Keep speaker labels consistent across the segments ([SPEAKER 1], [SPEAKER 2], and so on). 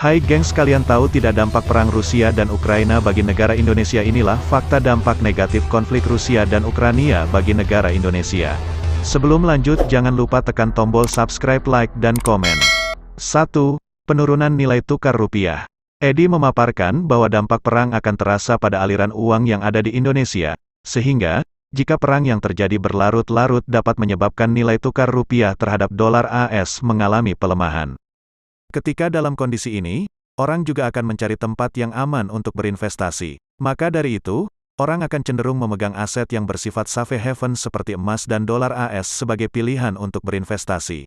[SPEAKER 1] Hai gengs, kalian tahu tidak dampak perang Rusia dan Ukraina bagi negara Indonesia? Inilah fakta dampak negatif konflik Rusia dan Ukraina bagi negara Indonesia. Sebelum lanjut, jangan lupa tekan tombol subscribe, like, dan komen. 1. Penurunan nilai tukar rupiah. Edi memaparkan bahwa dampak perang akan terasa pada aliran uang yang ada di Indonesia, sehingga, jika perang yang terjadi berlarut-larut dapat menyebabkan nilai tukar rupiah terhadap dolar AS mengalami pelemahan. Ketika dalam kondisi ini, orang juga akan mencari tempat yang aman untuk berinvestasi. Maka dari itu, orang akan cenderung memegang aset yang bersifat safe haven seperti emas dan dolar AS sebagai pilihan untuk berinvestasi.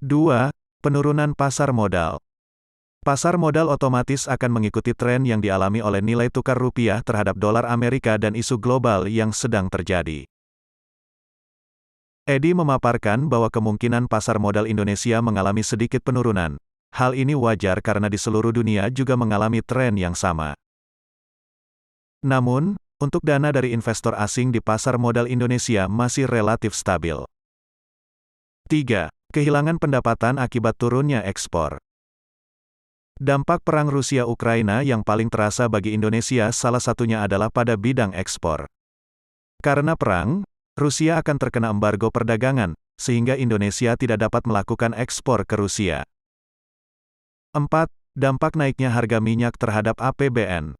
[SPEAKER 1] 2. Penurunan pasar modal. Pasar modal otomatis akan mengikuti tren yang dialami oleh nilai tukar rupiah terhadap dolar Amerika dan isu global yang sedang terjadi. Edi memaparkan bahwa kemungkinan pasar modal Indonesia mengalami sedikit penurunan. Hal ini wajar karena di seluruh dunia juga mengalami tren yang sama. Namun, untuk dana dari investor asing di pasar modal Indonesia masih relatif stabil. 3. Kehilangan pendapatan akibat turunnya ekspor. Dampak perang Rusia-Ukraina yang paling terasa bagi Indonesia salah satunya adalah pada bidang ekspor. Karena perang, Rusia akan terkena embargo perdagangan, sehingga Indonesia tidak dapat melakukan ekspor ke Rusia. 4. Dampak naiknya harga minyak terhadap APBN.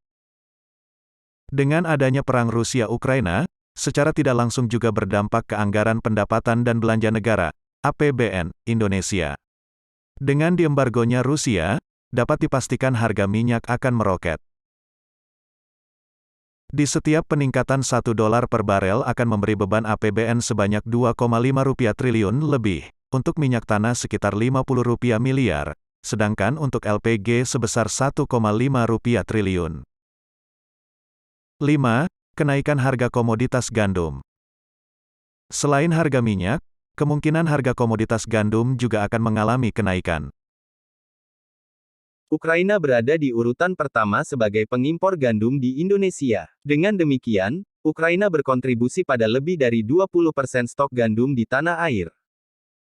[SPEAKER 1] Dengan adanya perang Rusia-Ukraina, secara tidak langsung juga berdampak ke anggaran pendapatan dan belanja negara, APBN, Indonesia. Dengan diembargonya Rusia, dapat dipastikan harga minyak akan meroket. Di setiap peningkatan $1 per barel akan memberi beban APBN sebanyak Rp2,5 triliun lebih, untuk minyak tanah sekitar Rp50 miliar, sedangkan untuk LPG sebesar Rp1,5 triliun. 5. Kenaikan harga komoditas gandum. Selain harga minyak, kemungkinan harga komoditas gandum juga akan mengalami kenaikan.
[SPEAKER 2] Ukraina berada di urutan pertama sebagai pengimpor gandum di Indonesia. Dengan demikian, Ukraina berkontribusi pada lebih dari 20% stok gandum di tanah air.